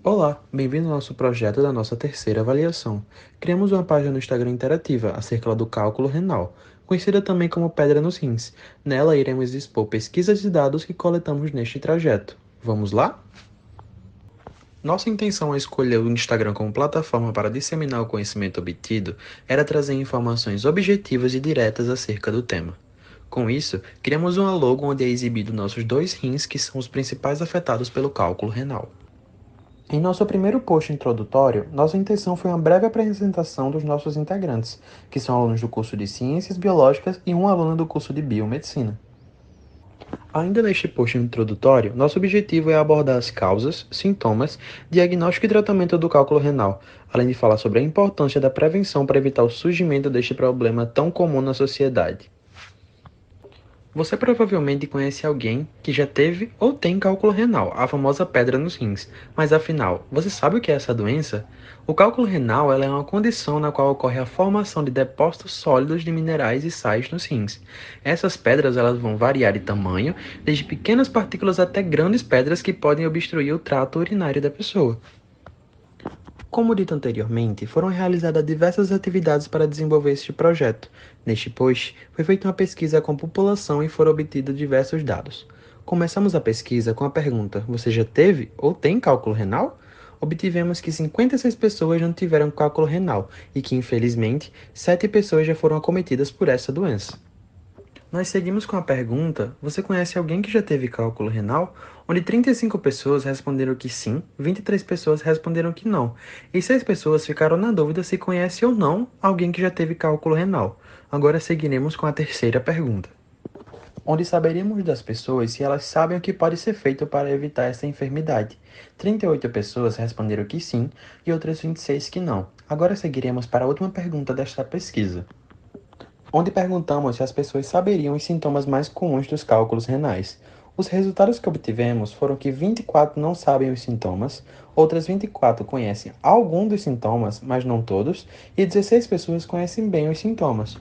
Olá, bem-vindo ao nosso projeto da nossa terceira avaliação. Criamos uma página no Instagram interativa acerca do cálculo renal, conhecida também como Pedra nos Rins. Nela iremos expor pesquisas e dados que coletamos neste trajeto. Vamos lá? Nossa intenção ao escolher o Instagram como plataforma para disseminar o conhecimento obtido era trazer informações objetivas e diretas acerca do tema. Com isso, criamos uma logo onde é exibido nossos dois rins que são os principais afetados pelo cálculo renal. Em nosso primeiro post introdutório, nossa intenção foi uma breve apresentação dos nossos integrantes, que são alunos do curso de Ciências Biológicas e um aluno do curso de Biomedicina. Ainda neste post introdutório, nosso objetivo é abordar as causas, sintomas, diagnóstico e tratamento do cálculo renal, além de falar sobre a importância da prevenção para evitar o surgimento deste problema tão comum na sociedade. Você provavelmente conhece alguém que já teve ou tem cálculo renal, a famosa pedra nos rins. Mas afinal, você sabe o que é essa doença? O cálculo renal ela é uma condição na qual ocorre a formação de depósitos sólidos de minerais e sais nos rins. Essas pedras elas vão variar de tamanho, desde pequenas partículas até grandes pedras que podem obstruir o trato urinário da pessoa. Como dito anteriormente, foram realizadas diversas atividades para desenvolver este projeto. Neste post, foi feita uma pesquisa com a população e foram obtidos diversos dados. Começamos a pesquisa com a pergunta: você já teve ou tem cálculo renal? Obtivemos que 56 pessoas não tiveram cálculo renal e que, infelizmente, 7 pessoas já foram acometidas por essa doença. Nós seguimos com a pergunta: você conhece alguém que já teve cálculo renal? Onde 35 pessoas responderam que sim, 23 pessoas responderam que não, e 6 pessoas ficaram na dúvida se conhece ou não alguém que já teve cálculo renal. Agora seguiremos com a terceira pergunta, onde saberíamos das pessoas se elas sabem o que pode ser feito para evitar essa enfermidade. 38 pessoas responderam que sim e outras 26 que não. Agora seguiremos para a última pergunta desta pesquisa, onde perguntamos se as pessoas saberiam os sintomas mais comuns dos cálculos renais. Os resultados que obtivemos foram que 24 não sabem os sintomas, outras 24 conhecem algum dos sintomas, mas não todos, e 16 pessoas conhecem bem os sintomas.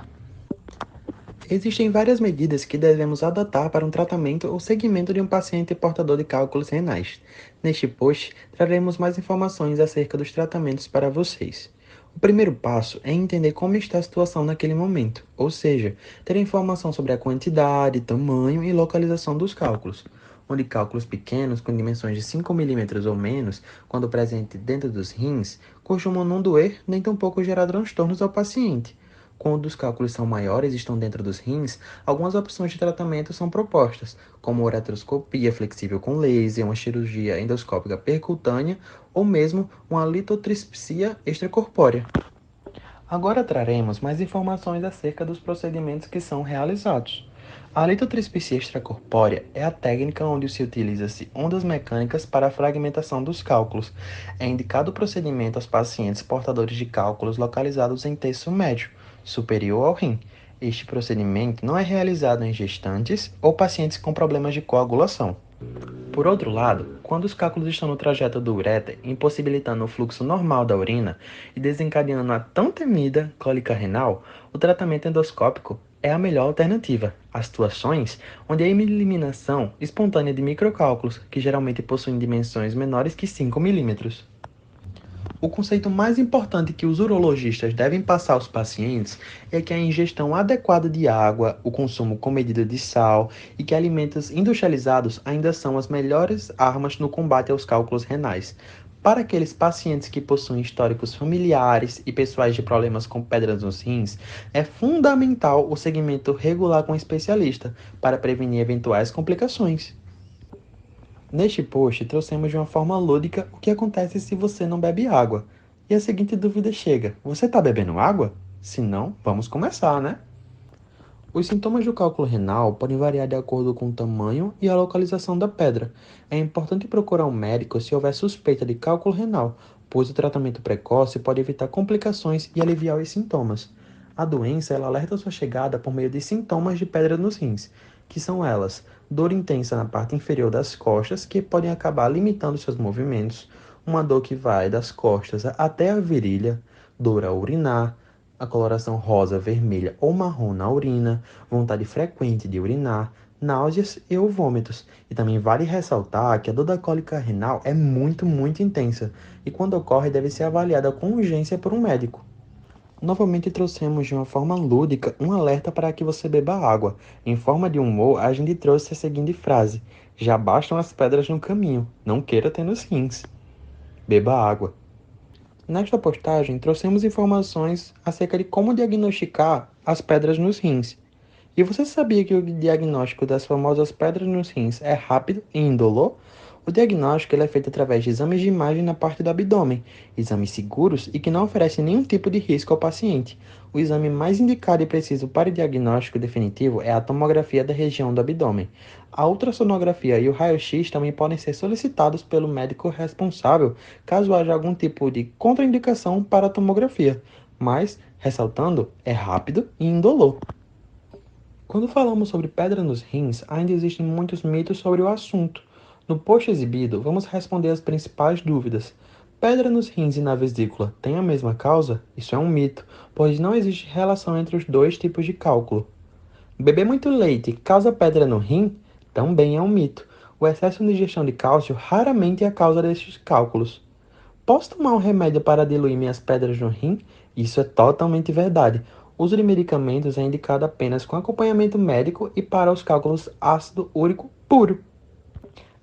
Existem várias medidas que devemos adotar para um tratamento ou seguimento de um paciente portador de cálculos renais. Neste post, traremos mais informações acerca dos tratamentos para vocês. O primeiro passo é entender como está a situação naquele momento, ou seja, ter informação sobre a quantidade, tamanho e localização dos cálculos, onde cálculos pequenos com dimensões de 5 milímetros ou menos, quando presente dentro dos rins, costumam não doer nem tampouco gerar transtornos ao paciente. Quando os cálculos são maiores e estão dentro dos rins, algumas opções de tratamento são propostas, como uretroscopia flexível com laser, uma cirurgia endoscópica percutânea ou mesmo uma litotripsia extracorpórea. Agora traremos mais informações acerca dos procedimentos que são realizados. A litotripsia extracorpórea é a técnica onde se utiliza-se ondas mecânicas para a fragmentação dos cálculos. É indicado o procedimento aos pacientes portadores de cálculos localizados em terço médio, superior ao rim. Este procedimento não é realizado em gestantes ou pacientes com problemas de coagulação. Por outro lado, quando os cálculos estão no trajeto do ureter, impossibilitando o fluxo normal da urina e desencadeando a tão temida cólica renal, o tratamento endoscópico é a melhor alternativa. Há situações onde a eliminação espontânea de microcálculos, que geralmente possuem dimensões menores que 5 milímetros. O conceito mais importante que os urologistas devem passar aos pacientes é que a ingestão adequada de água, o consumo com medida de sal e que alimentos industrializados ainda são as melhores armas no combate aos cálculos renais. Para aqueles pacientes que possuem históricos familiares e pessoais de problemas com pedras nos rins, é fundamental o segmento regular com especialista para prevenir eventuais complicações. Neste post, trouxemos de uma forma lúdica o que acontece se você não bebe água. E a seguinte dúvida chega: você está bebendo água? Se não, vamos começar, né? Os sintomas do cálculo renal podem variar de acordo com o tamanho e a localização da pedra. É importante procurar um médico se houver suspeita de cálculo renal, pois o tratamento precoce pode evitar complicações e aliviar os sintomas. A doença ela alerta sua chegada por meio de sintomas de pedra nos rins, que são elas: dor intensa na parte inferior das costas, que podem acabar limitando seus movimentos, uma dor que vai das costas até a virilha, dor ao urinar, a coloração rosa, vermelha ou marrom na urina, vontade frequente de urinar, náuseas e ou vômitos. E também vale ressaltar que a dor da cólica renal é muito intensa e quando ocorre deve ser avaliada com urgência por um médico. Novamente trouxemos de uma forma lúdica um alerta para que você beba água. Em forma de humor, a gente trouxe a seguinte frase: já bastam as pedras no caminho, não queira ter nos rins. Beba água. Nesta postagem, trouxemos informações acerca de como diagnosticar as pedras nos rins. E você sabia que o diagnóstico das famosas pedras nos rins é rápido e indolor? O diagnóstico ele é feito através de exames de imagem na parte do abdômen, exames seguros e que não oferecem nenhum tipo de risco ao paciente. O exame mais indicado e preciso para o diagnóstico definitivo é a tomografia da região do abdômen. A ultrassonografia e o raio-x também podem ser solicitados pelo médico responsável caso haja algum tipo de contraindicação para a tomografia, mas, ressaltando, é rápido e indolor. Quando falamos sobre pedra nos rins, ainda existem muitos mitos sobre o assunto. No post exibido, vamos responder as principais dúvidas. Pedra nos rins e na vesícula têm a mesma causa? Isso é um mito, pois não existe relação entre os dois tipos de cálculo. Beber muito leite causa pedra no rim? Também é um mito. O excesso de ingestão de cálcio raramente é a causa destes cálculos. Posso tomar um remédio para diluir minhas pedras no rim? Isso é totalmente verdade. O uso de medicamentos é indicado apenas com acompanhamento médico e para os cálculos ácido úrico puro.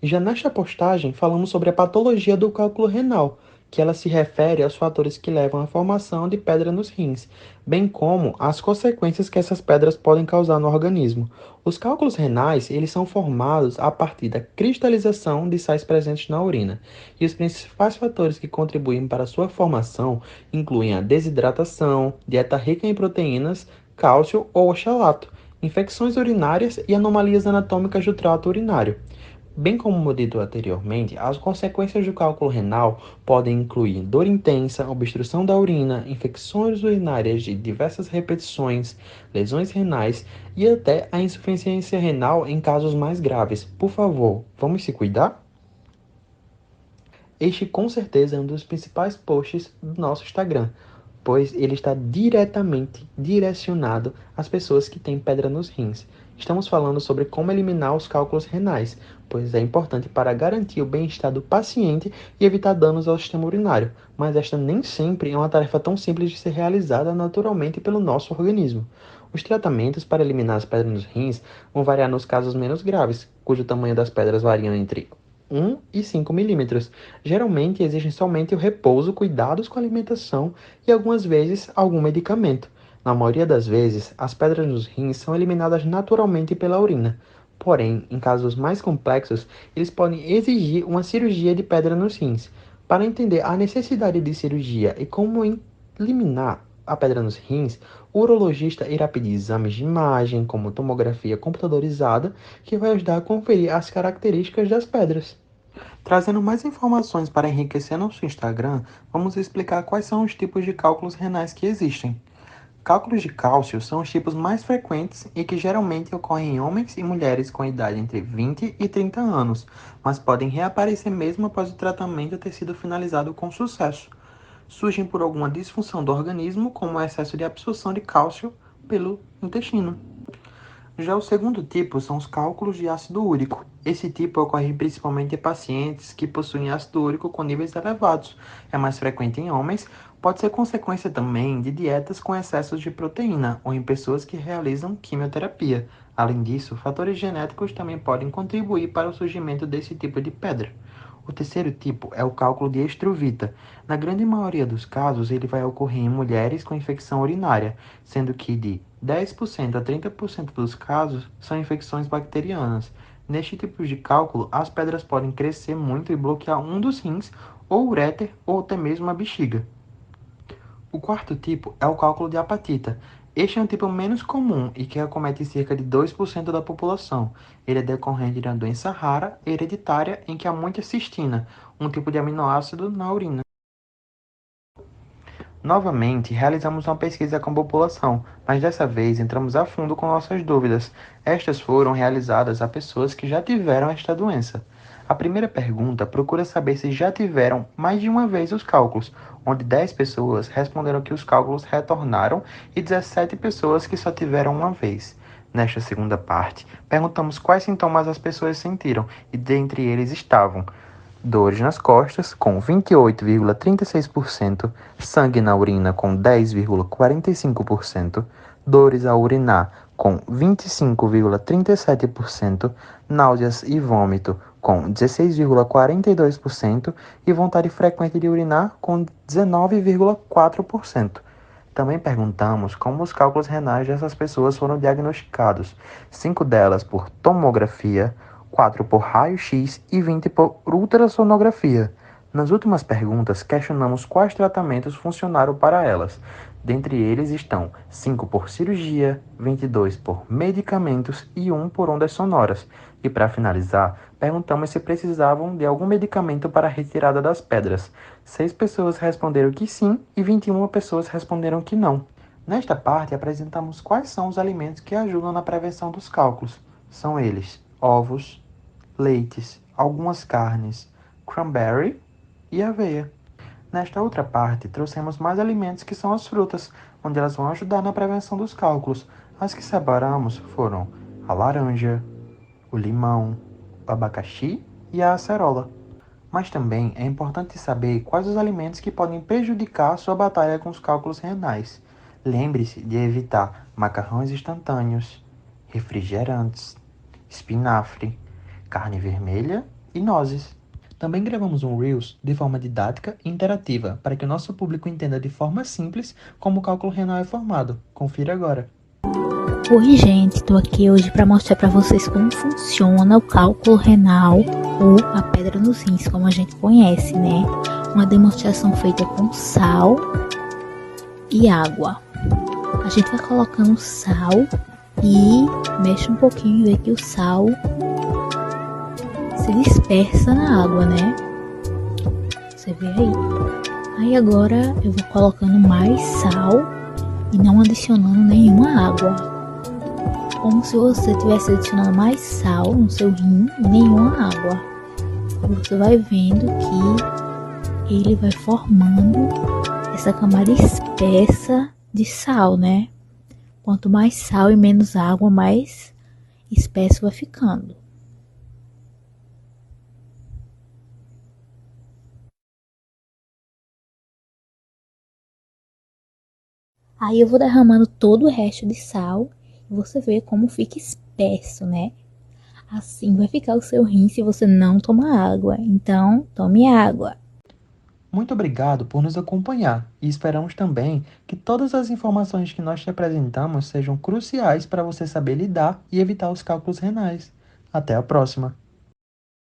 Já nesta postagem, falamos sobre a patologia do cálculo renal, que ela se refere aos fatores que levam à formação de pedra nos rins, bem como às consequências que essas pedras podem causar no organismo. Os cálculos renais, eles são formados a partir da cristalização de sais presentes na urina, e os principais fatores que contribuem para a sua formação incluem a desidratação, dieta rica em proteínas, cálcio ou oxalato, infecções urinárias e anomalias anatômicas do trato urinário. Bem como dito anteriormente, as consequências do cálculo renal podem incluir dor intensa, obstrução da urina, infecções urinárias de diversas repetições, lesões renais e até a insuficiência renal em casos mais graves. Por favor, vamos se cuidar? Este com certeza é um dos principais posts do nosso Instagram, pois ele está diretamente direcionado às pessoas que têm pedra nos rins. Estamos falando sobre como eliminar os cálculos renais, pois é importante para garantir o bem-estar do paciente e evitar danos ao sistema urinário, mas esta nem sempre é uma tarefa tão simples de ser realizada naturalmente pelo nosso organismo. Os tratamentos para eliminar as pedras nos rins vão variar nos casos menos graves, cujo tamanho das pedras varia entre 1 e 5 milímetros. Geralmente exigem somente o repouso, cuidados com a alimentação e algumas vezes algum medicamento. Na maioria das vezes, as pedras nos rins são eliminadas naturalmente pela urina. Porém, em casos mais complexos, eles podem exigir uma cirurgia de pedra nos rins. Para entender a necessidade de cirurgia e como eliminar a pedra nos rins, o urologista irá pedir exames de imagem, como tomografia computadorizada, que vai ajudar a conferir as características das pedras. Trazendo mais informações para enriquecer nosso Instagram, vamos explicar quais são os tipos de cálculos renais que existem. Cálculos de cálcio são os tipos mais frequentes e que geralmente ocorrem em homens e mulheres com idade entre 20 e 30 anos, mas podem reaparecer mesmo após o tratamento ter sido finalizado com sucesso. Surgem por alguma disfunção do organismo, como o excesso de absorção de cálcio pelo intestino. Já o segundo tipo são os cálculos de ácido úrico. Esse tipo ocorre principalmente em pacientes que possuem ácido úrico com níveis elevados. É mais frequente em homens, pode ser consequência também de dietas com excessos de proteína ou em pessoas que realizam quimioterapia. Além disso, fatores genéticos também podem contribuir para o surgimento desse tipo de pedra. O terceiro tipo é o cálculo de Estruvita. Na grande maioria dos casos, ele vai ocorrer em mulheres com infecção urinária, sendo que de 10% a 30% dos casos são infecções bacterianas. Neste tipo de cálculo, as pedras podem crescer muito e bloquear um dos rins, ou uréter, ou até mesmo a bexiga. O quarto tipo é o cálculo de apatita. Este é um tipo menos comum e que acomete cerca de 2% da população. Ele é decorrente de uma doença rara, hereditária, em que há muita cistina, um tipo de aminoácido na urina. Novamente, realizamos uma pesquisa com a população, mas dessa vez entramos a fundo com nossas dúvidas. Estas foram realizadas a pessoas que já tiveram esta doença. A primeira pergunta procura saber se já tiveram mais de uma vez os cálculos, onde 10 pessoas responderam que os cálculos retornaram e 17 pessoas que só tiveram uma vez. Nesta segunda parte, perguntamos quais sintomas as pessoas sentiram e dentre eles estavam dores nas costas, com 28,36%, sangue na urina, com 10,45%, dores ao urinar, com 25,37%, náuseas e vômito, com 16,42% e vontade frequente de urinar, com 19,4%. Também perguntamos como os cálculos renais dessas pessoas foram diagnosticados, 5 delas por tomografia, 4 por raio-x e 20 por ultrassonografia. Nas últimas perguntas, questionamos quais tratamentos funcionaram para elas. Dentre eles estão 5 por cirurgia, 22 por medicamentos e 1 por ondas sonoras. E para finalizar, perguntamos se precisavam de algum medicamento para a retirada das pedras. 6 pessoas responderam que sim e 21 pessoas responderam que não. Nesta parte, apresentamos quais são os alimentos que ajudam na prevenção dos cálculos. São eles: ovos, leites, algumas carnes, cranberry e aveia. Nesta outra parte, trouxemos mais alimentos que são as frutas, onde elas vão ajudar na prevenção dos cálculos. As que separamos foram a laranja, o limão, o abacaxi e a acerola. Mas também é importante saber quais os alimentos que podem prejudicar sua batalha com os cálculos renais. Lembre-se de evitar macarrões instantâneos, refrigerantes, espinafre, carne vermelha e nozes. Também gravamos um Reels de forma didática e interativa para que o nosso público entenda de forma simples como o cálculo renal é formado. Confira agora. Oi, gente, estou aqui hoje para mostrar para vocês como funciona o cálculo renal ou a pedra nos rins, como a gente conhece, né? Uma demonstração feita com sal e água. A gente vai colocando sal e mexe um pouquinho e vê que o sal se dispersa na água, né? Você vê aí. Aí agora eu vou colocando mais sal e não adicionando nenhuma água. Como se você estivesse adicionando mais sal no seu rim e nenhuma água. E você vai vendo que ele vai formando essa camada espessa de sal, né? Quanto mais sal e menos água, mais espesso vai ficando. Aí eu vou derramando todo o resto de sal e você vê como fica espesso, né? Assim vai ficar o seu rim se você não tomar água. Então, tome água. Muito obrigado por nos acompanhar e esperamos também que todas as informações que nós te apresentamos sejam cruciais para você saber lidar e evitar os cálculos renais. Até a próxima!